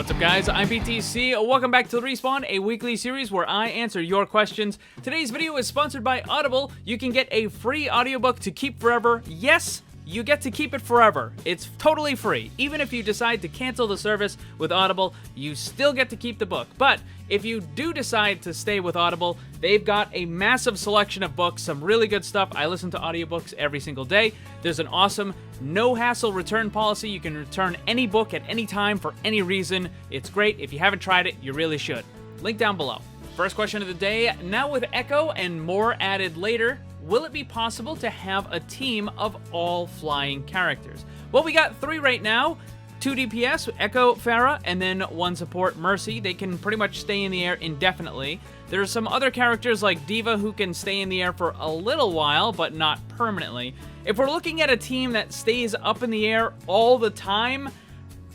What's up, guys? I'm BTC. Welcome back to the Respawn, a weekly series where I answer your questions. Today's video is sponsored by Audible. You can get a free audiobook to keep forever. Yes, you get to keep it forever. It's totally free. Even if you decide to cancel the service with Audible, you still get to keep the book. But if you do decide to stay with Audible, they've got a massive selection of books, some really good stuff. I listen to audiobooks every single day. There's an awesome no-hassle return policy. You can return any book at any time for any reason. It's great. If you haven't tried it, you really should. Link down below. First question of the day, now with Echo and more added later, will it be possible to have a team of all flying characters? Well, we got 3 right now. 2 DPS, Echo, Pharah, and then 1 support, Mercy. They can pretty much stay in the air indefinitely. There are some other characters like D.Va who can stay in the air for a little while, but not permanently. If we're looking at a team that stays up in the air all the time,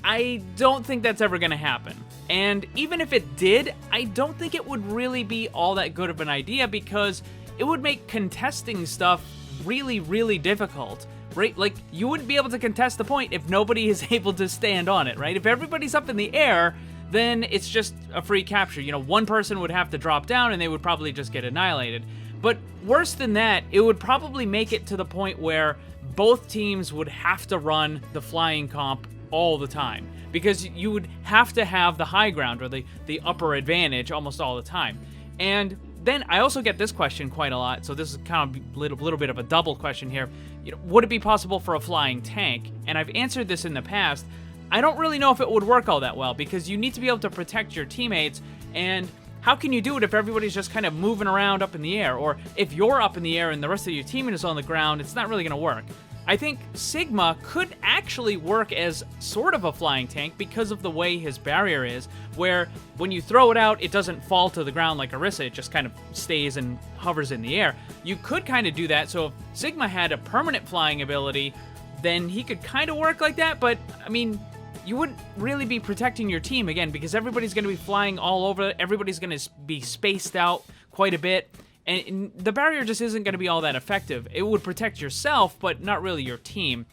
I don't think that's ever going to happen. And even if it did, I don't think it would really be all that good of an idea because it would make contesting stuff really, really difficult. Right? Like, you wouldn't be able to contest the point if nobody is able to stand on it, right? If everybody's up in the air, then it's just a free capture. You know, one person would have to drop down and they would probably just get annihilated. But worse than that, it would probably make it to the point where both teams would have to run the flying comp all the time because you would have to have the high ground or the upper advantage almost all the time. And then I also get this question quite a lot, so this is kind of a little bit of a double question here. You know, would it be possible for a flying tank? And I've answered this in the past. I don't really know if it would work all that well because you need to be able to protect your teammates, and how can you do it if everybody's just kind of moving around up in the air? Or if you're up in the air and the rest of your team is on the ground, it's not really going to work. I think Sigma could actually work as sort of a flying tank because of the way his barrier is, where when you throw it out, it doesn't fall to the ground like Orisa, it just kind of stays and hovers in the air. You could kind of do that, so if Sigma had a permanent flying ability, then he could kind of work like that, but, I mean, you wouldn't really be protecting your team, again, because everybody's going to be flying all over, everybody's going to be spaced out quite a bit. And the barrier just isn't going to be all that effective. It would protect yourself, but not really your team.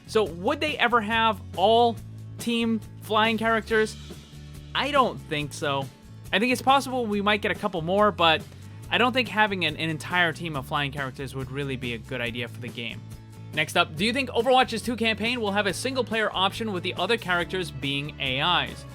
So would they ever have all team flying characters? I don't think so. I think it's possible we might get a couple more, but I don't think having an entire team of flying characters would really be a good idea for the game. Next up, do you think Overwatch's 2 campaign will have a single-player option with the other characters being AIs?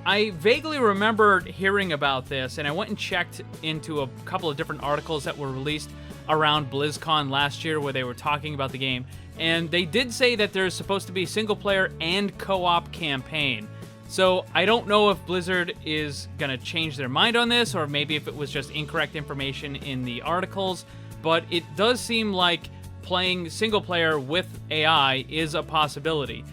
I vaguely remember hearing about this, and I went and checked into a couple of different articles that were released around BlizzCon last year where they were talking about the game, and they did say that there's supposed to be single-player and co-op campaign. So I don't know if Blizzard is going to change their mind on this, or maybe if it was just incorrect information in the articles, but it does seem like playing single-player with AI is a possibility.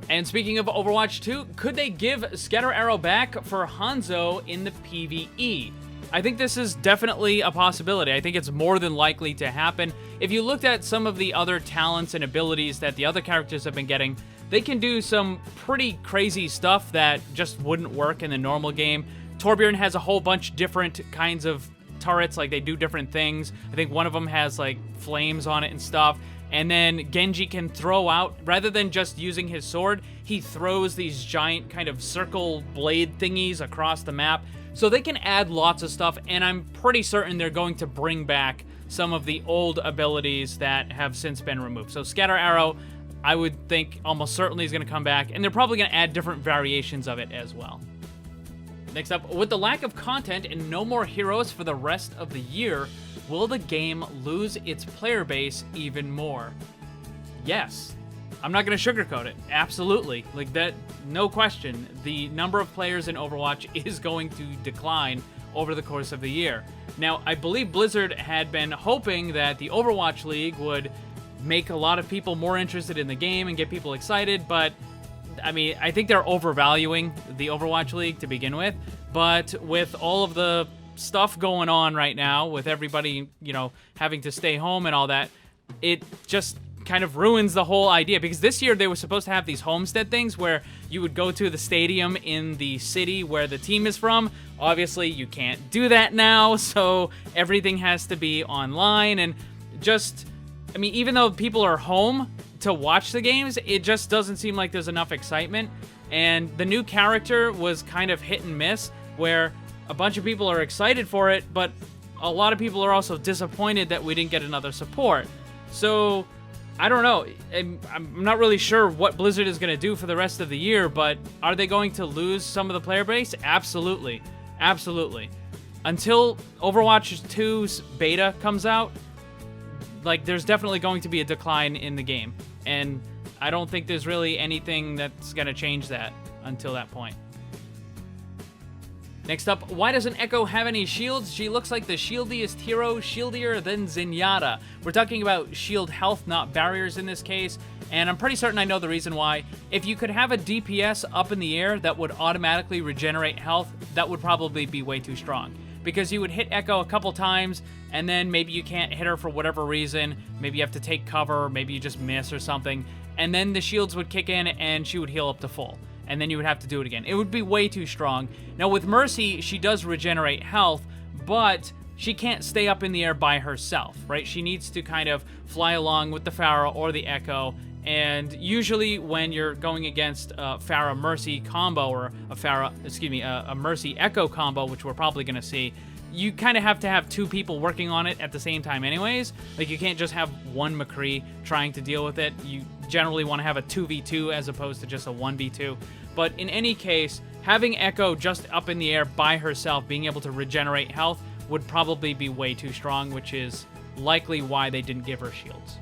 And speaking of Overwatch 2, could they give Scatter Arrow back for Hanzo in the PvE? I think this is definitely a possibility. I think it's more than likely to happen. If you looked at some of the other talents and abilities that the other characters have been getting, they can do some pretty crazy stuff that just wouldn't work in the normal game. Torbjorn has a whole bunch different kinds of turrets, like they do different things. I think one of them has like flames on it and stuff. And then Genji can throw out, rather than just using his sword, he throws these giant kind of circle blade thingies across the map. So they can add lots of stuff, and I'm pretty certain they're going to bring back some of the old abilities that have since been removed. So Scatter Arrow, I would think almost certainly is going to come back, and they're probably going to add different variations of it as well. Next up, with the lack of content and no more heroes for the rest of the year, will the game lose its player base even more? Yes. I'm not going to sugarcoat it. Absolutely. Like that, no question. The number of players in Overwatch is going to decline over the course of the year. Now, I believe Blizzard had been hoping that the Overwatch League would make a lot of people more interested in the game and get people excited, but I mean, I think they're overvaluing the Overwatch League to begin with, but with all of the stuff going on right now, with everybody, you know, having to stay home and all that, it just kind of ruins the whole idea, because this year they were supposed to have these homestead things where you would go to the stadium in the city where the team is from. Obviously, you can't do that now, so everything has to be online, and just, I mean, even though people are home, to watch the games, it just doesn't seem like there's enough excitement. And the new character was kind of hit and miss, where a bunch of people are excited for it, but a lot of people are also disappointed that we didn't get another support. So, I don't know. I'm not really sure what Blizzard is going to do for the rest of the year, but are they going to lose some of the player base? Absolutely. Absolutely. Until Overwatch 2's beta comes out, like, there's definitely going to be a decline in the game. And I don't think there's really anything that's going to change that until that point. Next up, why doesn't Echo have any shields? She looks like the shieldiest hero, shieldier than Zenyatta. We're talking about shield health, not barriers in this case, and I'm pretty certain I know the reason why. If you could have a DPS up in the air that would automatically regenerate health, that would probably be way too strong. Because you would hit Echo a couple times, and then maybe you can't hit her for whatever reason. Maybe you have to take cover, maybe you just miss or something. And then the shields would kick in, and she would heal up to full. And then you would have to do it again. It would be way too strong. Now, with Mercy, she does regenerate health, but she can't stay up in the air by herself, right? She needs to kind of fly along with the Pharah or the Echo. And usually when you're going against a Pharah Mercy combo, or a Mercy Echo combo, which we're probably going to see, you kind of have to have two people working on it at the same time anyways. Like, you can't just have one McCree trying to deal with it. You generally want to have a 2v2 as opposed to just a 1v2. But in any case, having Echo just up in the air by herself, being able to regenerate health, would probably be way too strong, which is likely why they didn't give her shields.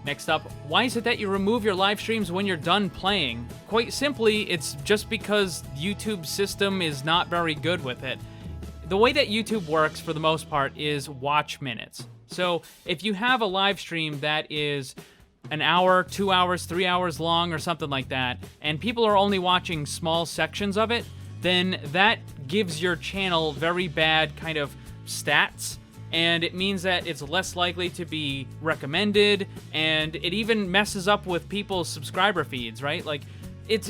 Next up, why is it that you remove your live streams when you're done playing? Quite simply, it's just because YouTube's system is not very good with it. The way that YouTube works, for the most part, is watch minutes. So if you have a live stream that is an hour, 2 hours, 3 hours long, or something like that, and people are only watching small sections of it, then that gives your channel very bad kind of stats, and it means that it's less likely to be recommended, and it even messes up with people's subscriber feeds, right? Like, it's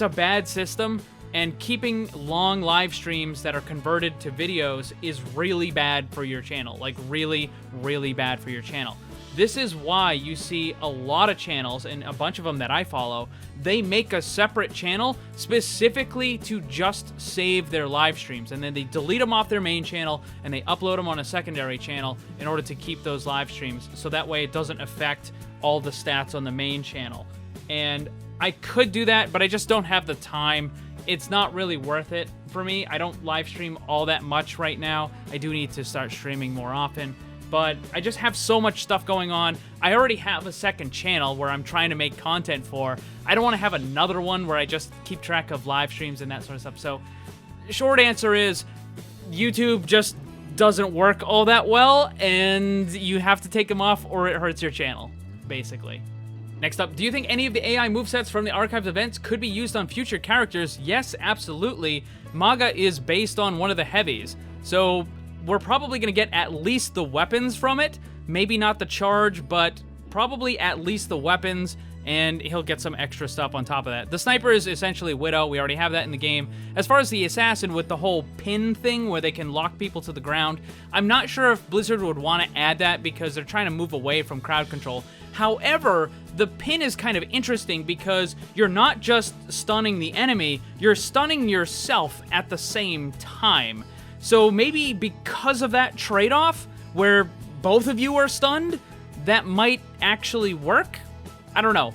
a bad system. And keeping long live streams that are converted to videos is really bad for your channel. Like, really, really bad for your channel. This is why you see a lot of channels, and a bunch of them that I follow, they make a separate channel specifically to just save their live streams. And then they delete them off their main channel, and they upload them on a secondary channel in order to keep those live streams. So that way it doesn't affect all the stats on the main channel. And I could do that, but I just don't have the time. It's not really worth it for me. I don't live stream all that much right now. I do need to start streaming more often, but I just have so much stuff going on. I already have a second channel where I'm trying to make content for. I don't want to have another one where I just keep track of live streams and that sort of stuff. So, short answer is, YouTube just doesn't work all that well, and you have to take them off or it hurts your channel, basically. Next up, do you think any of the AI movesets from the archives events could be used on future characters? Yes, absolutely. Maga is based on one of the heavies, so we're probably going to get at least the weapons from it. Maybe not the charge, but probably at least the weapons, and he'll get some extra stuff on top of that. The sniper is essentially Widow. We already have that in the game. As far as the assassin with the whole pin thing where they can lock people to the ground, I'm not sure if Blizzard would want to add that because they're trying to move away from crowd control. However, the pin is kind of interesting because you're not just stunning the enemy, you're stunning yourself at the same time. So maybe because of that trade-off, where both of you are stunned, that might actually work? I don't know.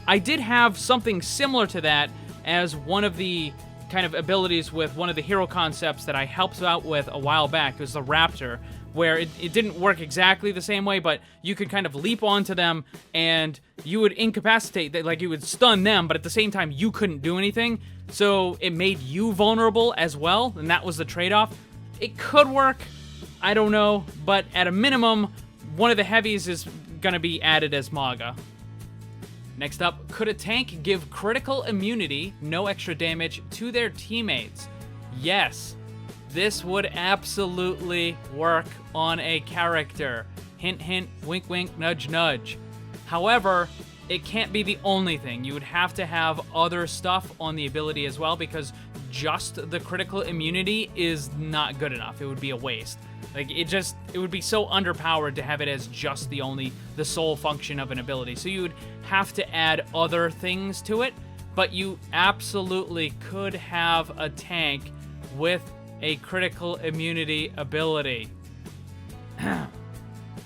I did have something similar to that as one of the kind of abilities with one of the hero concepts that I helped out with a while back. It was the Raptor, where it didn't work exactly the same way, but you could kind of leap onto them and you would incapacitate, like you would stun them, but at the same time you couldn't do anything. So it made you vulnerable as well, and that was the trade-off. It could work, I don't know, but at a minimum, one of the heavies is gonna be added as Maga. Next up, could a tank give critical immunity, no extra damage, to their teammates? Yes. This would absolutely work on a character. Hint, hint, wink, wink, nudge, nudge. However, it can't be the only thing. You would have to have other stuff on the ability as well, because just the critical immunity is not good enough. It would be a waste. Like, it would be so underpowered to have it as just the sole function of an ability. So you would have to add other things to it, but you absolutely could have a tank with a critical immunity ability. All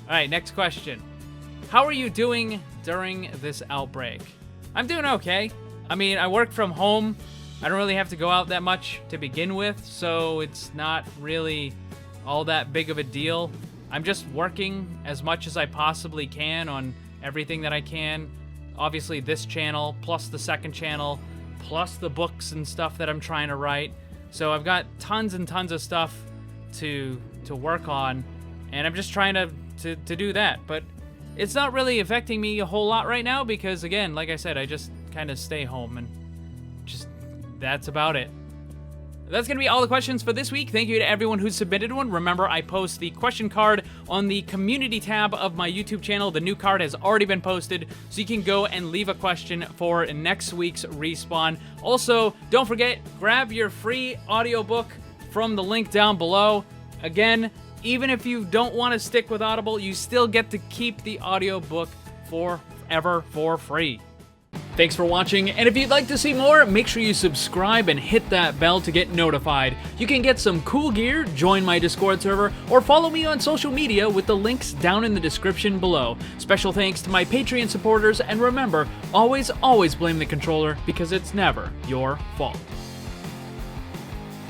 right, next question. How are you doing during this outbreak? I'm doing okay. I mean, I work from home. I don't really have to go out that much to begin with, so it's not really all that big of a deal. I'm just working as much as I possibly can on everything that I can. Obviously this channel, plus the second channel, plus the books and stuff that I'm trying to write. So I've got tons and tons of stuff to work on, and I'm just trying to do that. But it's not really affecting me a whole lot right now because, again, like I said, I just kind of stay home, and just that's about it. That's going to be all the questions for this week. Thank you to everyone who submitted one. Remember, I post the question card on the community tab of my YouTube channel. The new card has already been posted, so you can go and leave a question for next week's Respawn. Also, don't forget, grab your free audiobook from the link down below. Again, even if you don't want to stick with Audible, you still get to keep the audiobook forever for free. Thanks for watching, and if you'd like to see more, make sure you subscribe and hit that bell to get notified. You can get some cool gear, join my Discord server, or follow me on social media with the links down in the description below. Special thanks to my Patreon supporters, and remember, always blame the controller because it's never your fault.